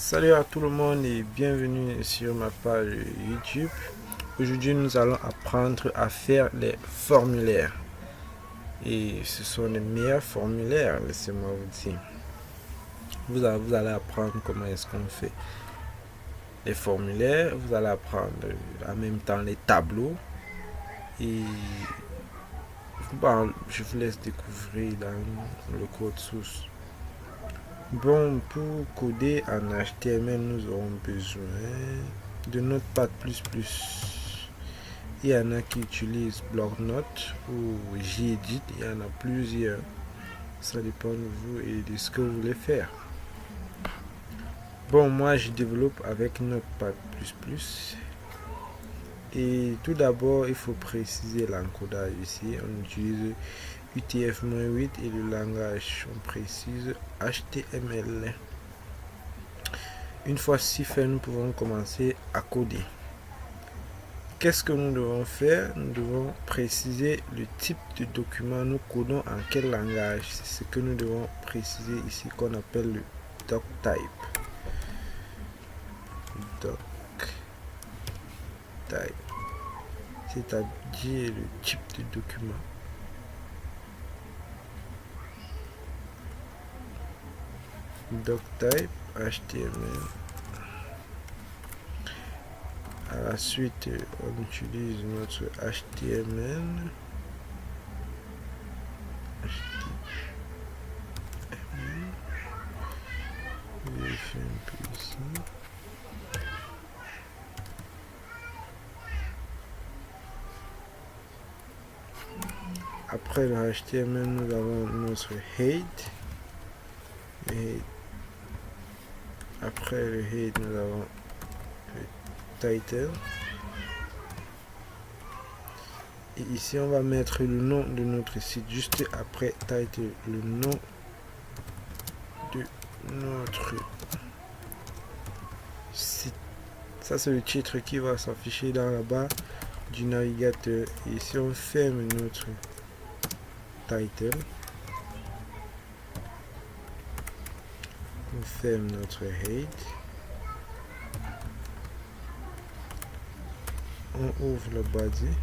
Salut à tout le monde et bienvenue sur ma page YouTube. Aujourd'hui, nous allons apprendre à faire les formulaires. Et ce sont les meilleurs formulaires, laissez-moi vous dire. Vous allez apprendre comment est-ce qu'on fait les formulaires. Vous allez apprendre en même temps les tableaux. Et je vous laisse découvrir dans le code source. Bon, pour coder en HTML, nous aurons besoin de Notepad++. Il y en a qui utilisent Bloc-Notes ou Gedit, il y en a plusieurs. Ça dépend de vous et de ce que vous voulez faire. Bon, moi je développe avec Notepad++. Et tout d'abord, il faut préciser l'encodage ici. On utilise UTF-8 et le langage, on précise HTML. Une fois ceci fait, nous pouvons commencer à coder. Qu'est-ce que nous devons faire? Nous devons préciser le type de document. Nous codons en quel langage? C'est ce que nous devons préciser ici qu'on appelle le doctype. Doctype, c'est-à-dire le type de document. Doctype HTML. À la suite, on utilise notre HTML. Vérifier un peu ici. Après le HTML, nous avons notre head. Après le head, nous avons le title. Et ici, on va mettre le nom de notre site juste après title, le nom de notre site. Ça, c'est le titre qui va s'afficher dans la barre du navigateur. Et si on ferme notre title, on ferme notre head, on ouvre le body,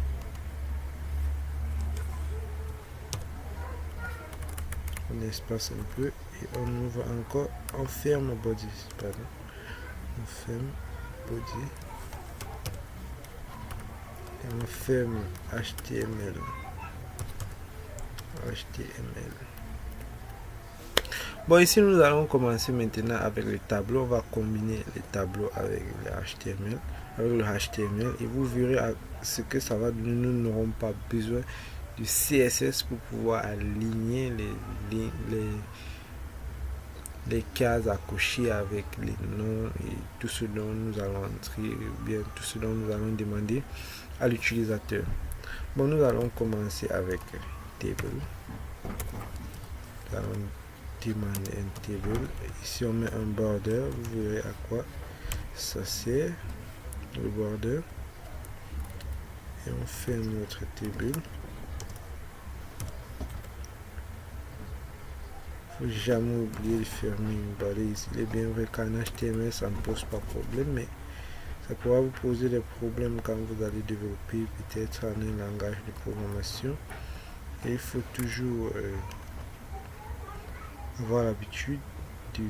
on espace un peu et on ouvre encore, on ferme body, pardon, on ferme body et on ferme HTML. Bon, ici nous allons commencer maintenant avec le tableau. On va combiner les tableaux avec le HTML, et vous verrez ce que ça va donner. Nous n'aurons pas besoin de CSS pour pouvoir aligner les cases à cocher avec les noms et tout ce dont nous allons entrer, bien tout ce dont nous allons demander à l'utilisateur. Bon, nous allons commencer avec table. Nous allons demander un table. Ici on met un border, vous verrez à quoi ça sert, le border, et on ferme notre table. Il ne faut jamais oublier de fermer une balise. Il est bien vrai qu'en HTML ça ne pose pas de problème, mais ça pourra vous poser des problèmes quand vous allez développer peut-être en un langage de programmation. Et il faut toujours avoir l'habitude de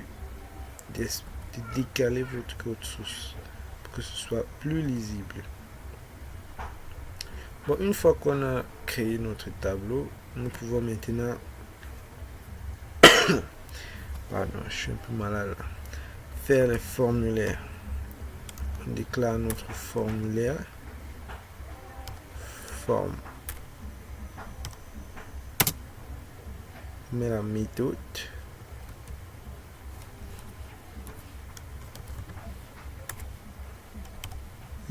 décaler votre code source pour que ce soit plus lisible. Bon, une fois qu'on a créé notre tableau, nous pouvons maintenant pardon, je suis un peu malade là. Faire les formulaires. On déclare notre formulaire forme. On met la méthode.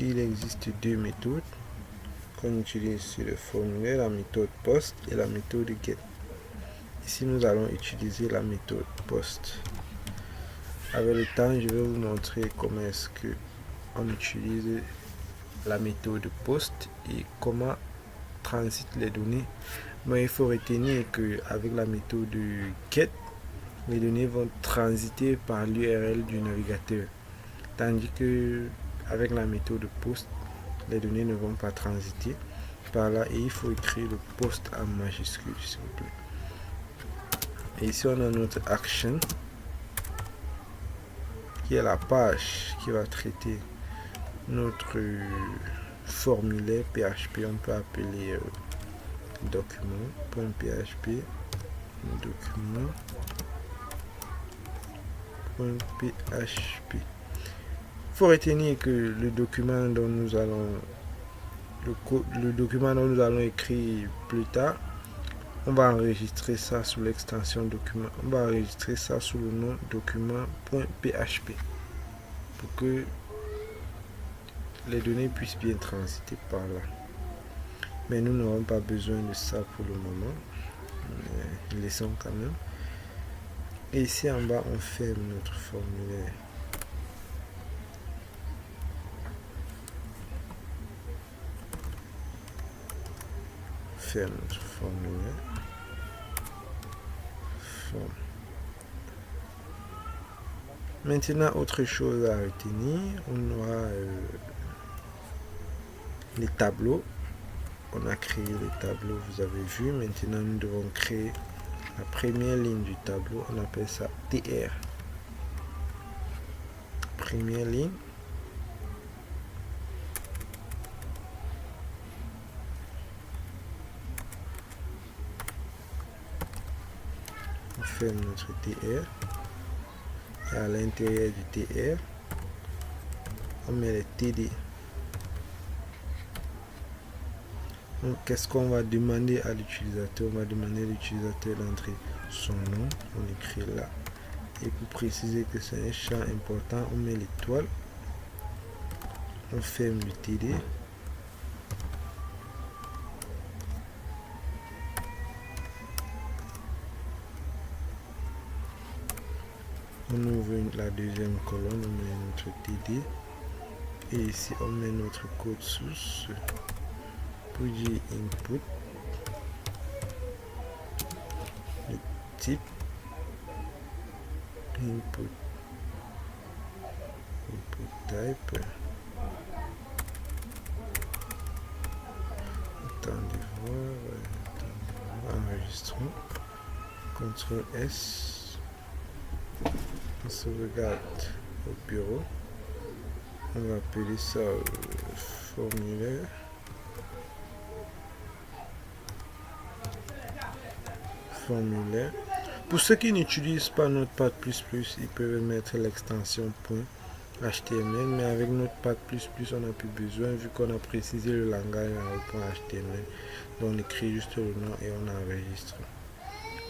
Il existe deux méthodes qu'on utilise sur le formulaire, la méthode post et la méthode get. Ici nous allons utiliser la méthode post. Avec le temps, je vais vous montrer comment est-ce que on utilise la méthode post et comment transite les données. Mais il faut retenir que avec la méthode get, les données vont transiter par l'URL du navigateur. Tandis que avec la méthode POST, les données ne vont pas transiter par là et il faut écrire le POST en majuscule, s'il vous plaît. Et ici, on a notre action qui est la page qui va traiter notre formulaire PHP. On peut appeler document.php, document.php. Il faut retenir que le document dont nous allons écrire plus tard, on va enregistrer ça sous l'extension document. On va enregistrer ça sous le nom document.php pour que les données puissent bien transiter par là. Mais nous n'aurons pas besoin de ça pour le moment. Mais laissons quand même. Et ici en bas, on ferme notre formulaire. Ferme notre formulaire. Forme. Maintenant, autre chose à retenir, on aura les tableaux. On a créé les tableaux, vous avez vu. Maintenant, nous devons créer la première ligne du tableau. On appelle ça TR. Première ligne. On ferme notre TR. Et à l'intérieur du TR, on met les TD. Donc, qu'est-ce qu'on va demander à l'utilisateur? On va demander à l'utilisateur d'entrer son nom. On écrit là. Et pour préciser que c'est un champ important, on met l'étoile. On ferme le TD. On ouvre la deuxième colonne, on met notre TD. Et ici, on met notre code source. Pour dire input. Le type. Input. Input type. Attendez voir. Enregistrons. CTRL S. On sauvegarde au bureau. On va appeler ça formulaire. Formulaire. Pour ceux qui n'utilisent pas Notepad++, ils peuvent mettre l'extension .html, mais avec Notepad++, on n'a plus besoin vu qu'on a précisé le langage en .html. Donc on écrit juste le nom et on enregistre.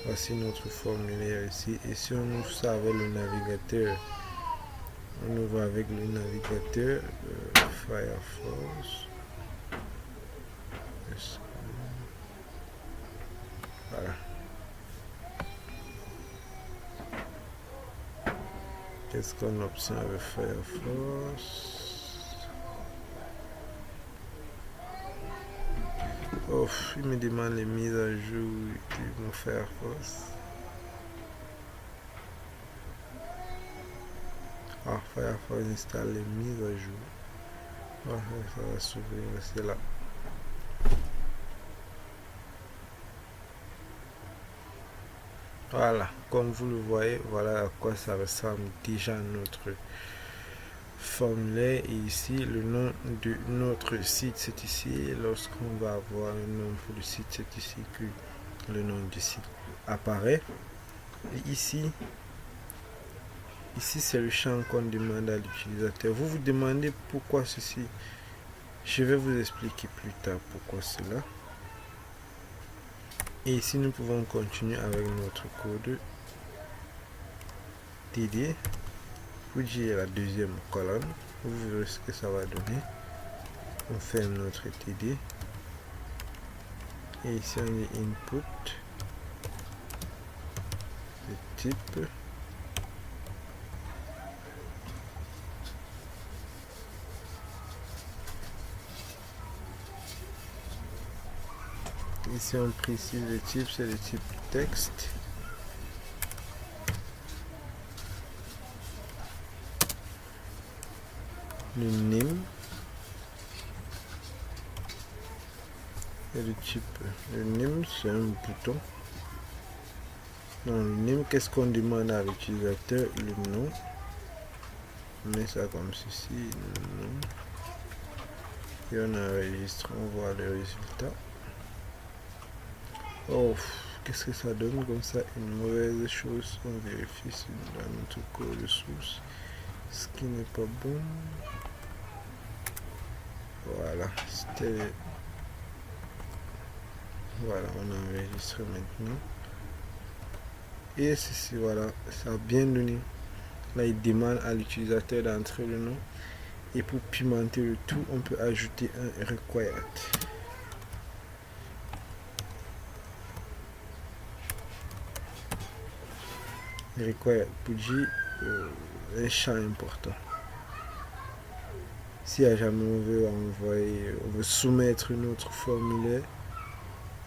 Voici notre formulaire ici. Et si on ouvre ça avec le navigateur, on ouvre avec le navigateur Firefox. Voilà. Qu'est-ce qu'on obtient avec Firefox? Oh, il me demande les mises à jour de mon Firefox. Ah, Firefox installe les mises à jour. Ah, ça va s'ouvrir, c'est là. Voilà, comme vous le voyez, voilà à quoi ça ressemble déjà notre formulaire. Et ici, le nom de notre site, c'est ici. Lorsqu'on va avoir un nom pour le site, c'est ici que le nom du site apparaît. Et ici c'est le champ qu'on demande à l'utilisateur. Vous vous demandez pourquoi ceci. Je vais vous expliquer plus tard pourquoi cela. Et ici, nous pouvons continuer avec notre code TD. Pour dire la deuxième colonne, vous verrez ce que ça va donner. On ferme notre TD. Et ici, on dit input. Le type. Ici on précise le type, c'est le type texte. le name et le type. Le name, c'est un bouton. Non, le name, qu'est-ce qu'on demande à l'utilisateur? Le nom. On met ça comme ceci, le nom. Et on enregistre, on voit le résultat. Oh, qu'est-ce que ça donne comme ça? Une mauvaise chose. On vérifie si dans notre code source, ce qui n'est pas bon. Voilà, c'était. Voilà, on enregistre maintenant. Et ceci, voilà, ça a bien donné. Là, il demande à l'utilisateur d'entrer le nom. Et pour pimenter le tout, on peut ajouter un required. Required pour dire un champ important. Si à jamais on veut soumettre notre formulaire,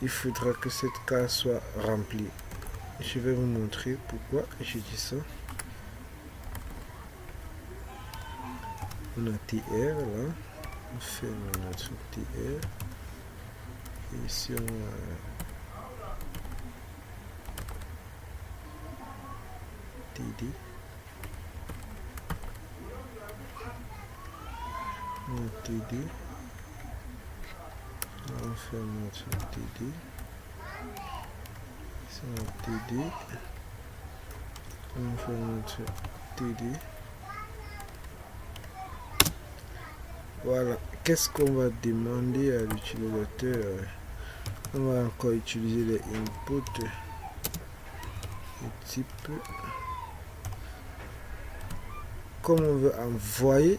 il faudra que cette case soit remplie. Je vais vous montrer pourquoi je dis ça. On a TR là, on fait notre TR. Et ici on a TD. On a TD. Là on fait notre TD. Ici on a TD. On fait notre TD. Voilà, qu'est-ce qu'on va demander à l'utilisateur? On va encore utiliser les inputs, le type. Comme on veut envoyer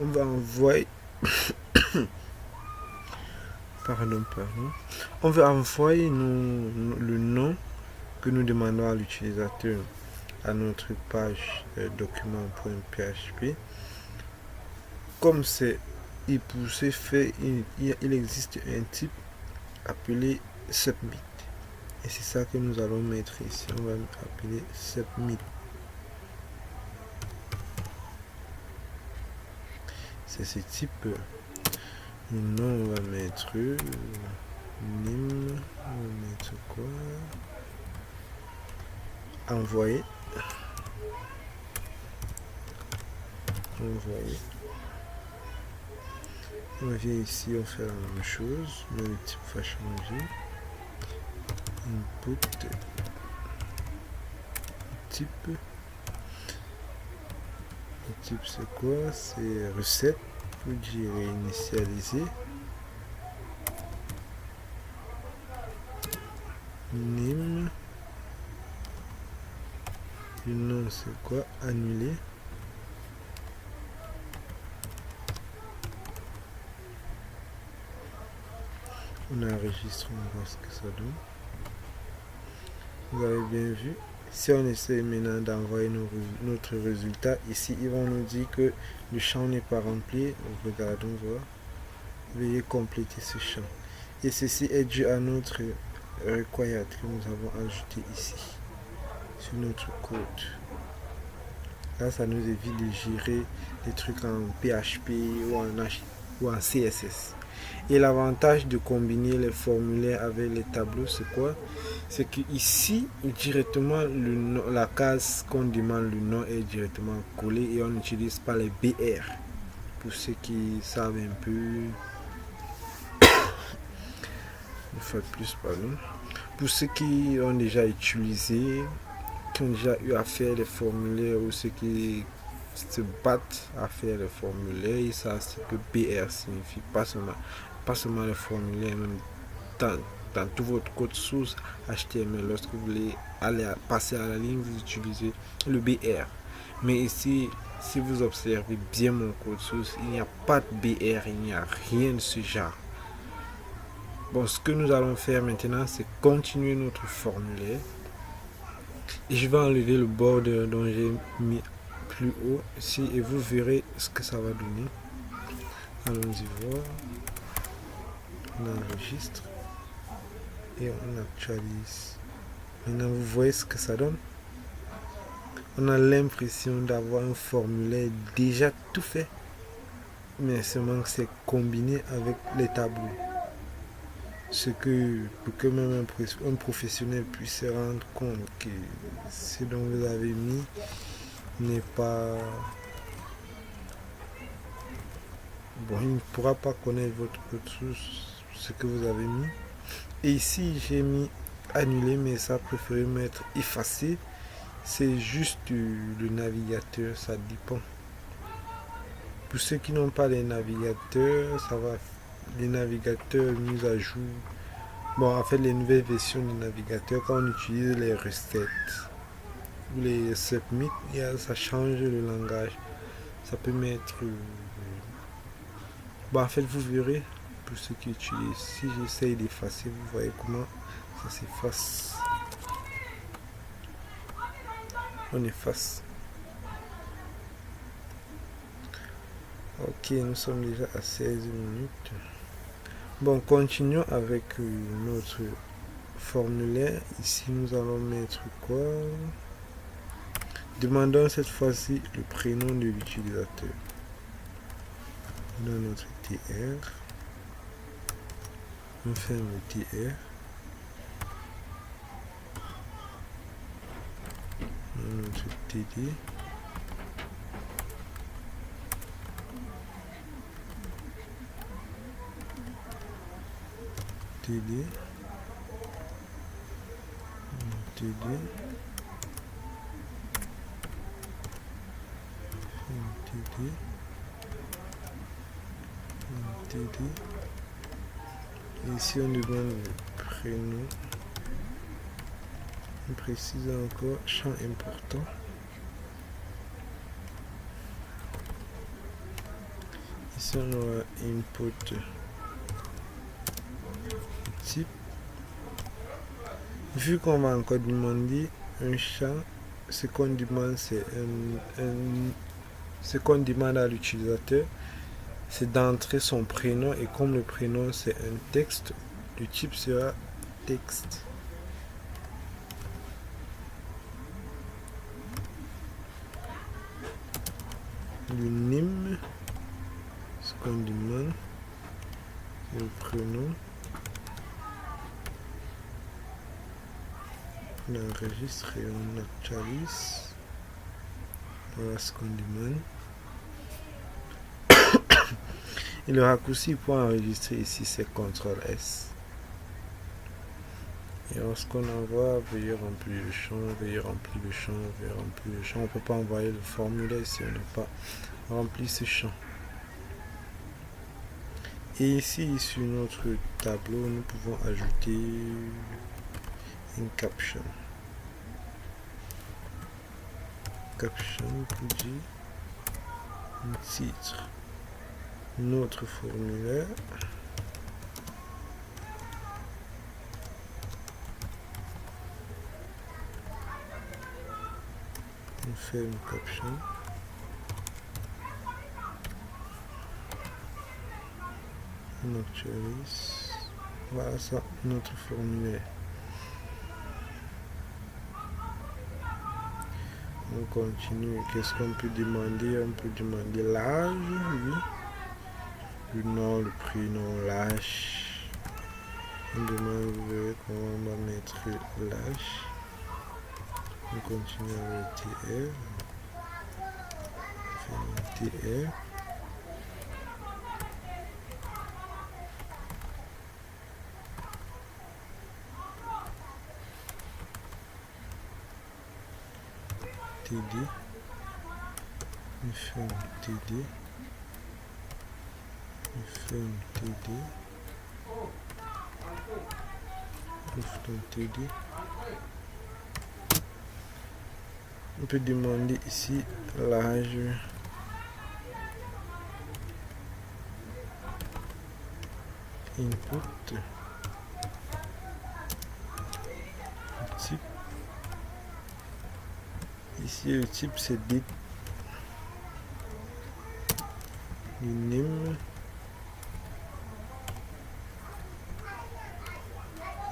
on va envoyer pardon, on veut envoyer le nom que nous demandons à l'utilisateur à notre page document.php. Comme c'est pour ce fait, il existe un type appelé submit. Et c'est ça que nous allons mettre ici. On va appeler submit. C'est ce type. Le nom, on va mettre name. On va mettre quoi? Envoyer. Envoyer. On vient ici, on fait la même chose, mais le type va changer. Input. Type. Le type c'est quoi? C'est recette. Pour dire initialiser. Name. Le nom c'est quoi? Annuler. On enregistre, on voit ce que ça donne. Vous avez bien vu. Si on essaie maintenant d'envoyer notre résultat, ici ils vont nous dire que le champ n'est pas rempli. Regardons voir. Veuillez compléter ce champ. Et ceci est dû à notre required que nous avons ajouté ici sur notre code. Là, ça nous évite de gérer des trucs en PHP ou en CSS. Et l'avantage de combiner les formulaires avec les tableaux, c'est quoi? C'est que ici, directement, la case qu'on demande le nom est directement collée et on n'utilise pas les BR. Pour ceux qui savent un peu, une fois de plus, pardon. Pour ceux qui ont déjà utilisé, qui ont déjà eu à faire les formulaires ou ceux qui se battent à faire les formulaires, ils savent ce que BR signifie, pas seulement les formulaires, même dans tout votre code source HTML. Lorsque vous voulez passer à la ligne, vous utilisez le BR. Mais ici, si vous observez bien mon code source, il n'y a pas de BR, il n'y a rien de ce genre. Bon, ce que nous allons faire maintenant, c'est continuer notre formulaire. Et je vais enlever le border dont j'ai mis plus haut ici et vous verrez ce que ça va donner. Allons-y voir. On enregistre et on actualise. Maintenant vous voyez ce que ça donne. On a l'impression d'avoir un formulaire déjà tout fait. mais seulement que c'est combiné avec les tableaux. Ce que, pour que même un professionnel puisse se rendre compte que ce dont vous avez mis n'est pas... Bon, il ne pourra pas connaître votre source, ce que vous avez mis. Et ici, j'ai mis annuler, mais ça préféré mettre effacer. C'est juste le navigateur, ça dépend. Pour ceux qui n'ont pas les navigateurs, ça va. Les navigateurs mis à jour. Bon, en fait, les nouvelles versions du navigateur, quand on utilise les recettes ou les submit, ça change le langage. Ça peut mettre. Bon, en fait, vous verrez, pour ceux qui utilisent, si j'essaye d'effacer, vous voyez comment ça s'efface. On efface. Ok, nous sommes déjà à 16 minutes. Bon, continuons avec notre formulaire. Ici, nous allons mettre quoi? Demandons cette fois-ci le prénom de l'utilisateur. Dans notre TR, on ferme le TR. Dans notre TD. TD. TD. TD. TD. Et ici on demande le prénom. On précise encore champ important. Ici on aura input type. Vu qu'on va encore demander un champ, ce qu'on demande c'est ce qu'on demande à l'utilisateur, c'est d'entrer son prénom, et comme le prénom c'est un texte, le type sera texte. L'unime, ce qu'on demande, c'est le prénom. On enregistre et on actualise. Voilà ce qu'on demande. Et le raccourci pour enregistrer ici c'est CTRL-S. Et lorsqu'on envoie, veuillez remplir le champ, veuillez remplir le champ, veuillez remplir le champ. On ne peut pas envoyer le formulaire si on n'a pas rempli ce champ. Et ici, sur notre tableau, nous pouvons ajouter une caption. Caption pour dire un titre. Notre formulaire. On fait une caption. On actualise. Voilà ça, notre formulaire. On continue. Qu'est-ce qu'on peut demander? On peut demander l'âge, oui. Le nom, le prénom, l'âge. On demande comment on va mettre l'âge. On continue avec TR. TR. TD. On fait un TD. On fait un TD. On fait un TD. On peut demander ici l'âge. Input. Type. Ici le type c'est date. Name.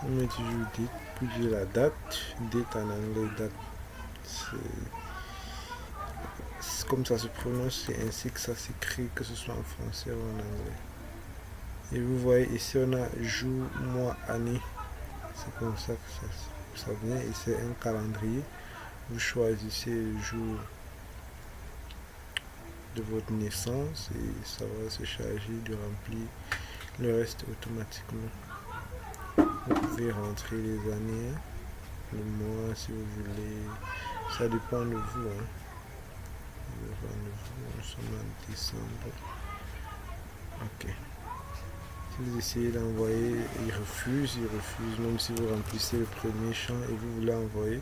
On met toujours date pour dire la date. Date en anglais, date comme ça se prononce, c'est ainsi que ça s'écrit, que ce soit en français ou en anglais. Et vous voyez ici on a jour, mois, année. C'est comme ça que ça vient et c'est un calendrier. Vous choisissez le jour de votre naissance et ça va se charger de remplir le reste automatiquement. Vous pouvez rentrer les années, le mois si vous voulez. Ça dépend de vous. Nous sommes en décembre. Ok. Si vous essayez d'envoyer, il refuse. Même si vous remplissez le premier champ et vous voulez envoyer.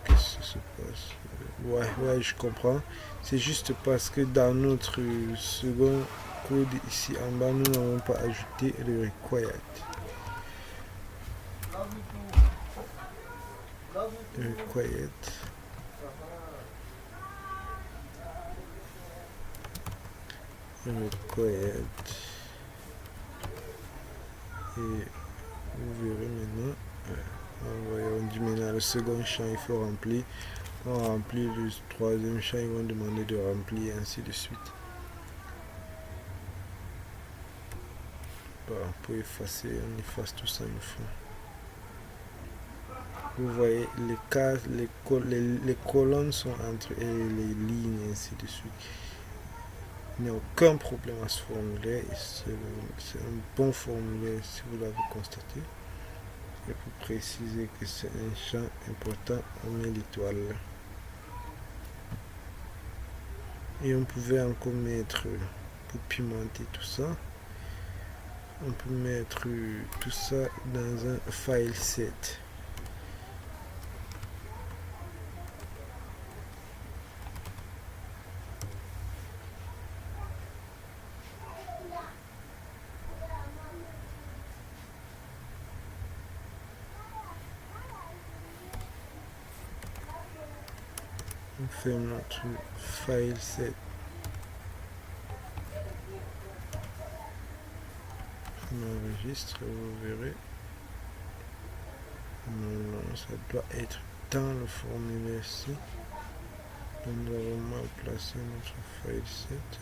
Qu'est-ce qui se passe? Ouais, je comprends. C'est juste parce que dans notre second code ici en bas, nous n'avons pas ajouté le required. Required. Required. Et vous verrez maintenant. On dit maintenant le second champ il faut remplir. On remplit le troisième champ, ils vont demander de remplir, ainsi de suite. Pour effacer, on efface tout ça une fois. Vous voyez, les cases, les colonnes sont entre elles et les lignes, ainsi de suite. Il n'y a aucun problème à ce formulaire. C'est un bon formulaire si vous l'avez constaté. Et pour préciser que c'est un champ important, on met l'étoile. Et on pouvait encore mettre, pour pimenter tout ça, on peut mettre tout ça dans un file set. On fait notre file set. On enregistre, vous verrez. Non, ça doit être dans le formulaire ici. Nous avons mal placé notre file set.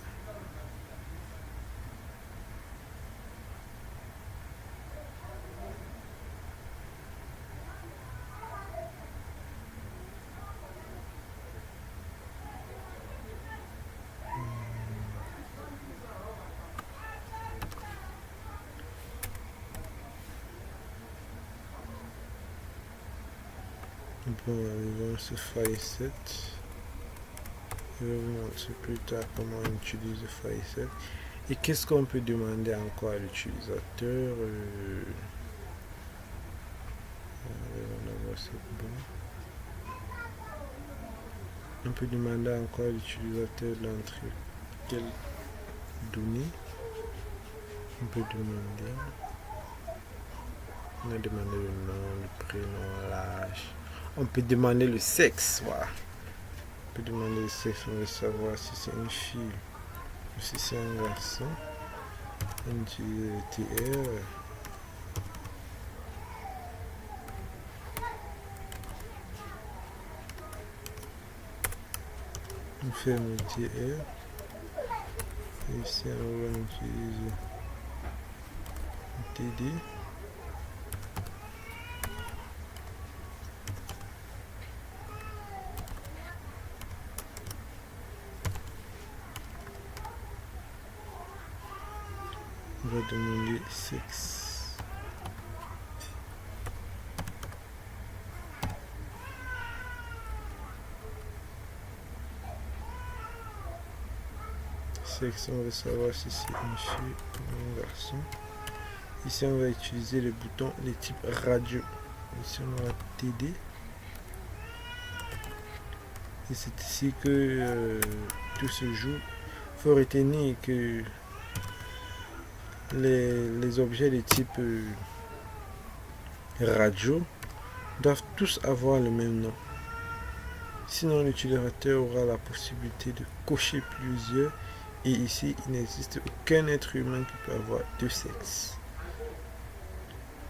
Bon, arrivons à ce file set. Je vais vous montrer plus tard comment on utilise le file set. Et qu'est-ce qu'on peut demander encore à l'utilisateur? On peut demander encore à l'utilisateur d'entrer quelles données. On peut demander. On a demandé le nom, le prénom, l'âge. On peut demander le sexe. Voilà. On peut demander le sexe. On veut savoir si c'est une fille ou si c'est un garçon. On utilise le TR. On ferme le TR. Et ici on va utiliser le TD. On va demander sexe. Sexe, on va savoir si c'est une fille ou un garçon. Ici, on va utiliser le bouton de type radio. Ici, on aura TD. Et c'est ici que tout se joue. Il faut retenir que les objets de type radio doivent tous avoir le même nom. Sinon, l'utilisateur aura la possibilité de cocher plusieurs. Et ici, il n'existe aucun être humain qui peut avoir deux sexes.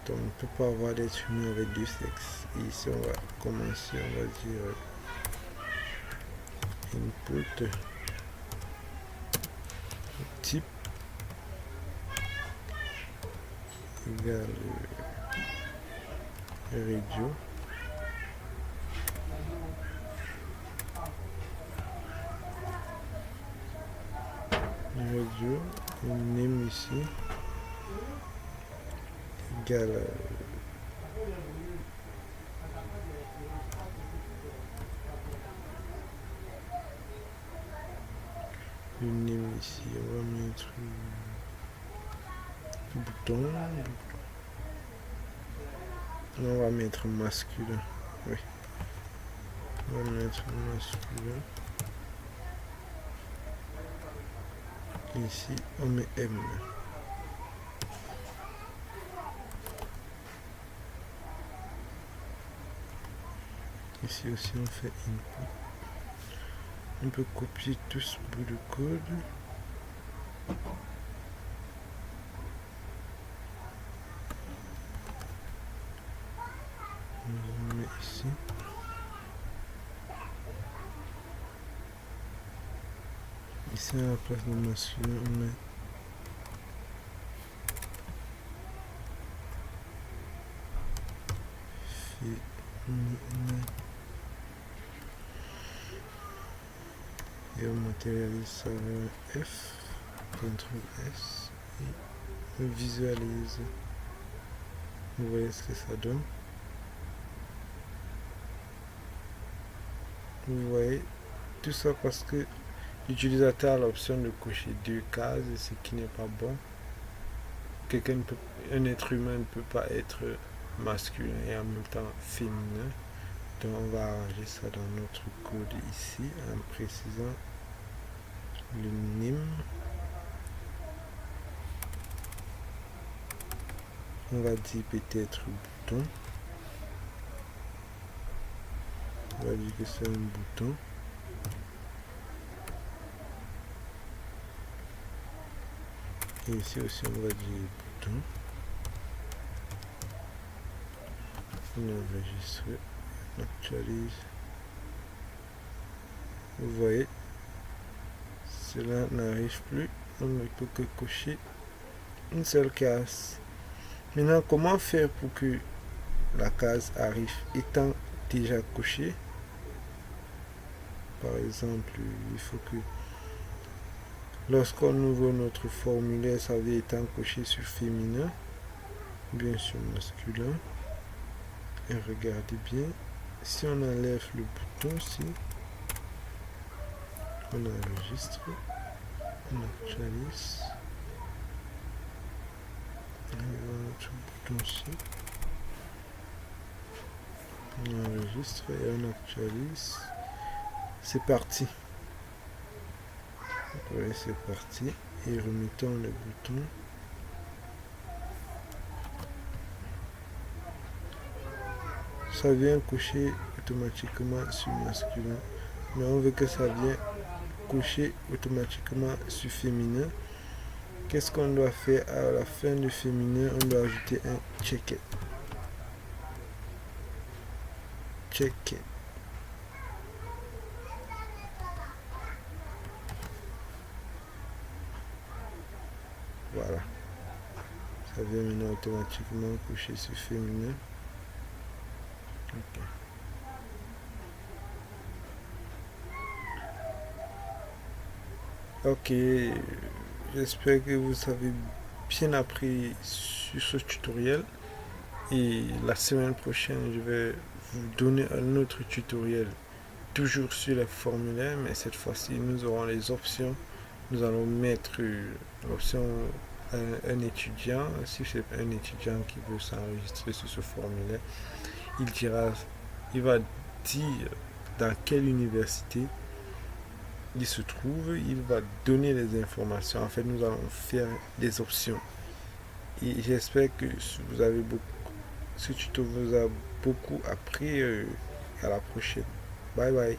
Donc, on ne peut pas avoir d'être humain avec deux sexes. Et ici, on va commencer, on va dire input type égale radio. Radio, name ici égale le name ici, on va mettre bouton, on va mettre masculin, oui, on va mettre masculin, ici on met M. Ici aussi on fait input. On peut copier tout ce bout de code. On met ici. Ici à la place de masculin, on met féminin. Et on matérialise ça avec F, CTRL S, et on visualise. Vous voyez ce que ça donne. Vous voyez tout ça parce que l'utilisateur a l'option de cocher 2 cases, ce qui n'est pas bon. Un être humain ne peut pas être masculin et en même temps féminin. Donc on va arranger ça dans notre code ici en précisant le name. On va dire peut-être bouton. On va dire que c'est un bouton. Et ici aussi on va dire bouton. On enregistre, on actualise. Vous voyez, cela n'arrive plus. On ne peut que cocher une seule case. Maintenant, comment faire pour que la case arrive étant déjà cochée? Par exemple, il faut que lorsqu'on ouvre notre formulaire, ça va étant coché sur féminin, bien sur masculin. Et regardez bien, si on enlève le bouton ici, on enregistre, on actualise, on va notre bouton ici, on enregistre et on actualise. C'est parti. Oui, c'est parti. Et remettons le bouton. Ça vient cocher automatiquement sur masculin. Mais on veut que ça vienne cocher automatiquement sur féminin. Qu'est-ce qu'on doit faire? À la fin du féminin, on doit ajouter un check. Check. Voilà. Ça vient maintenant automatiquement coucher sur féminin. Ok, j'espère que vous avez bien appris sur ce tutoriel. Et la semaine prochaine, je vais vous donner un autre tutoriel, toujours sur les formulaires, mais cette fois-ci, nous aurons les options. Nous allons mettre l'option un étudiant. Si c'est un étudiant qui veut s'enregistrer sur ce formulaire, il va dire dans quelle université il se trouve, il va donner les informations. En fait, nous allons faire des options. Et j'espère que ce tuto vous a beaucoup appris. À la prochaine. Bye bye.